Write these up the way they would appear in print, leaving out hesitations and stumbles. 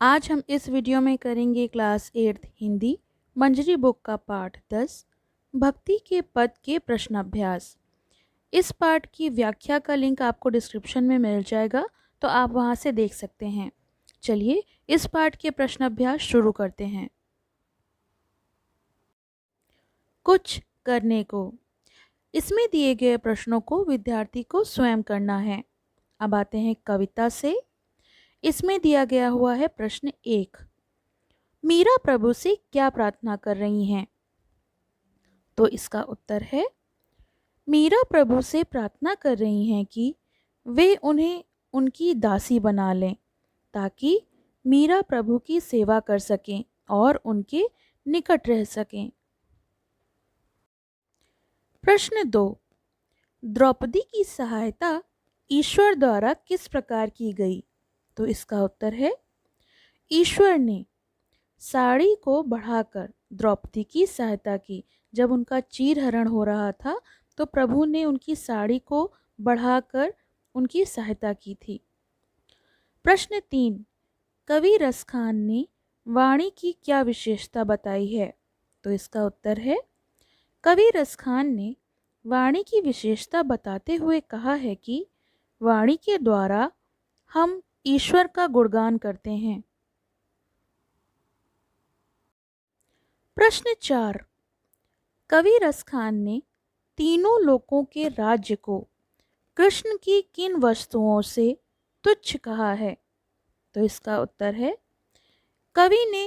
आज हम इस वीडियो में करेंगे क्लास 8th हिंदी मंजरी बुक का पाठ 10 भक्ति के पद के प्रश्नाभ्यास। इस पाठ की व्याख्या का लिंक आपको डिस्क्रिप्शन में मिल जाएगा, तो आप वहां से देख सकते हैं। चलिए इस पाठ के प्रश्नाभ्यास शुरू करते हैं। कुछ करने को, इसमें दिए गए प्रश्नों को विद्यार्थी को स्वयं करना है। अब आते हैं कविता से। इसमें दिया गया हुआ है प्रश्न 1, मीरा प्रभु से क्या प्रार्थना कर रही हैं? तो इसका उत्तर है, मीरा प्रभु से प्रार्थना कर रही हैं कि वे उन्हें उनकी दासी बना लें, ताकि मीरा प्रभु की सेवा कर सकें और उनके निकट रह सकें। प्रश्न 2, द्रौपदी की सहायता ईश्वर द्वारा किस प्रकार की गई? तो इसका उत्तर है, ईश्वर ने साड़ी को बढ़ाकर द्रौपदी की सहायता की। जब उनका चीरहरण हो रहा था तो प्रभु ने उनकी साड़ी को बढ़ाकर उनकी सहायता की थी। प्रश्न 3, कवि रसखान ने वाणी की क्या विशेषता बताई है? तो इसका उत्तर है, कवि रसखान ने वाणी की विशेषता बताते हुए कहा है कि वाणी के द्वारा हम ईश्वर का गुणगान करते हैं। प्रश्न 4, कवि रसखान ने तीनों लोकों के राज्य को कृष्ण की किन वस्तुओं से तुच्छ कहा है? तो इसका उत्तर है, कवि ने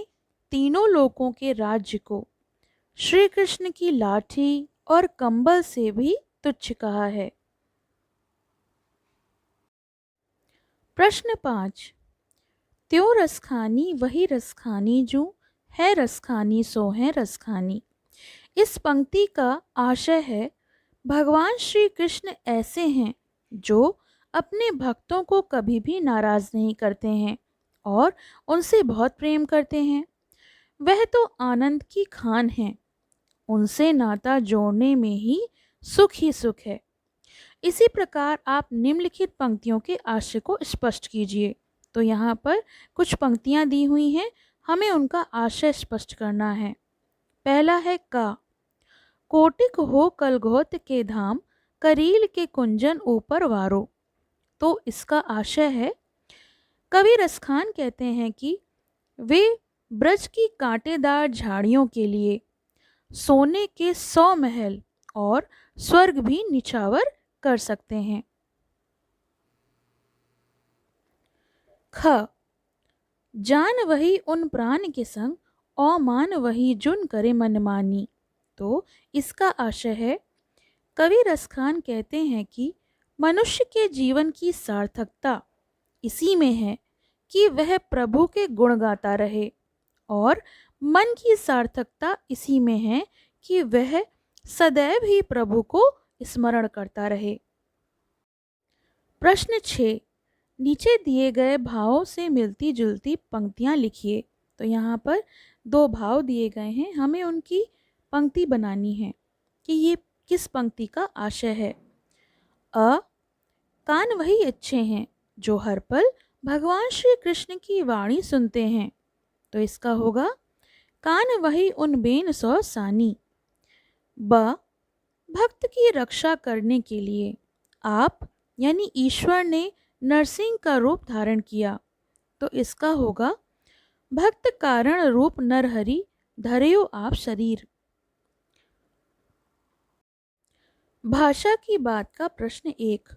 तीनों लोकों के राज्य को श्री कृष्ण की लाठी और कंबल से भी तुच्छ कहा है। प्रश्न 5, त्यों रसखानी वही रसखानी जो है रसखानी सो है रसखानी। इस पंक्ति का आशय है, भगवान श्री कृष्ण ऐसे हैं जो अपने भक्तों को कभी भी नाराज नहीं करते हैं और उनसे बहुत प्रेम करते हैं। वह तो आनंद की खान हैं, उनसे नाता जोड़ने में ही सुख है। इसी प्रकार आप निम्नलिखित पंक्तियों के आशय को स्पष्ट कीजिए। तो यहाँ पर कुछ पंक्तियाँ दी हुई हैं, हमें उनका आशय स्पष्ट करना है। पहला है का, कोटिक हो कलघोत के धाम, करील के कुंजन ऊपर वारो। तो इसका आशय है, कवि रसखान कहते हैं कि वे ब्रज की कांटेदार झाड़ियों के लिए सोने के 100 महल और स्वर्ग भी निछावर कर सकते हैं। ख, जान वही उन प्राण के संग, अमान वही जुन करे मनमानी। तो इसका आशय है, कवि रसखान कहते हैं कि मनुष्य के जीवन की सार्थकता इसी में है कि वह प्रभु के गुण गाता रहे, और मन की सार्थकता इसी में है कि वह सदैव ही प्रभु को स्मरण करता रहे। प्रश्न 6, नीचे दिए गए भावों से मिलती जुलती पंक्तियां लिखिए। तो यहाँ पर 2 भाव दिए गए हैं, हमें उनकी पंक्ति बनानी है कि ये किस पंक्ति का आशय है। अ, कान वही अच्छे हैं जो हर पल भगवान श्री कृष्ण की वाणी सुनते हैं। तो इसका होगा, कान वही उन बेन सौ सानी। ब, भक्त की रक्षा करने के लिए आप यानी ईश्वर ने नरसिंह का रूप धारण किया। तो इसका होगा, भक्त कारण रूप नरहरि धर्यो आप शरीर। भाषा की बात का प्रश्न 1,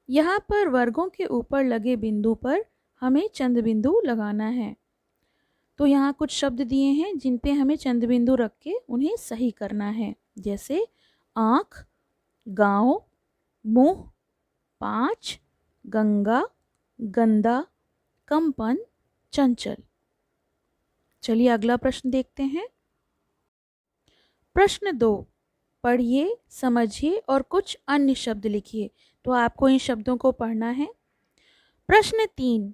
यहाँ पर वर्गों के ऊपर लगे बिंदु पर हमें चंद बिंदु लगाना है। तो यहाँ कुछ शब्द दिए हैं जिन पे हमें चंद बिंदु रख के उन्हें सही करना है, जैसे आँख, गाँव, मुँह, पाँच, गंगा, गंदा, कंपन, चंचल। चलिए अगला प्रश्न देखते हैं। प्रश्न 2, पढ़िए, समझिए और कुछ अन्य शब्द लिखिए। तो आपको इन शब्दों को पढ़ना है। प्रश्न 3,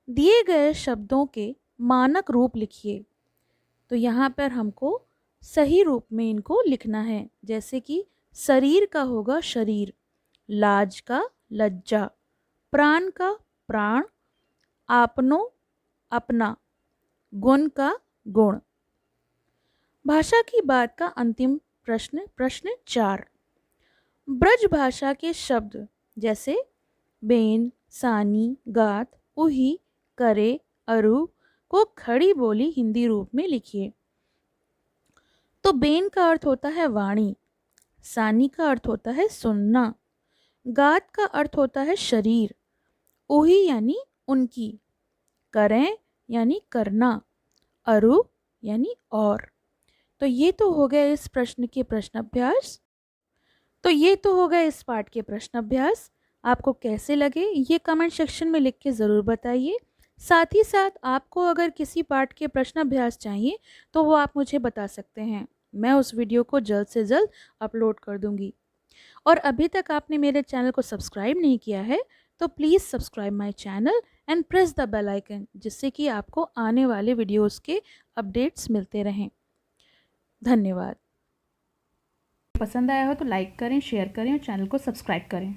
दिए गए शब्दों के मानक रूप लिखिए। तो यहाँ पर हमको सही रूप में इनको लिखना है, जैसे कि शरीर का होगा शरीर, लाज का लज्जा, प्राण का प्राण, आपनो अपना, गुण का गुण। भाषा की बात का अंतिम प्रश्न, प्रश्न 4। ब्रज भाषा के शब्द जैसे बेन, सानी, गात, उही, करे, अरु को खड़ी बोली हिंदी रूप में लिखिए। तो बेन का अर्थ होता है वाणी, सानी का अर्थ होता है सुनना, गात का अर्थ होता है शरीर, उही यानी उनकी, करें यानी करना, अरु यानी और। तो ये तो हो गया इस प्रश्न के प्रश्न अभ्यास। तो ये तो हो गया इस पाठ के प्रश्न अभ्यास। आपको कैसे लगे ये कमेंट सेक्शन में लिख के ज़रूर बताइए। साथ ही साथ आपको अगर किसी पाठ के प्रश्न अभ्यास चाहिए तो वो आप मुझे बता सकते हैं, मैं उस वीडियो को जल्द से जल्द अपलोड कर दूंगी। और अभी तक आपने मेरे चैनल को सब्सक्राइब नहीं किया है तो please subscribe my channel and press the bell icon, जिससे कि आपको आने वाले वीडियोस के अपडेट्स मिलते रहें। धन्यवाद। पसंद आया हो तो लाइक करें, शेयर करें और चैनल को सब्सक्राइब करें।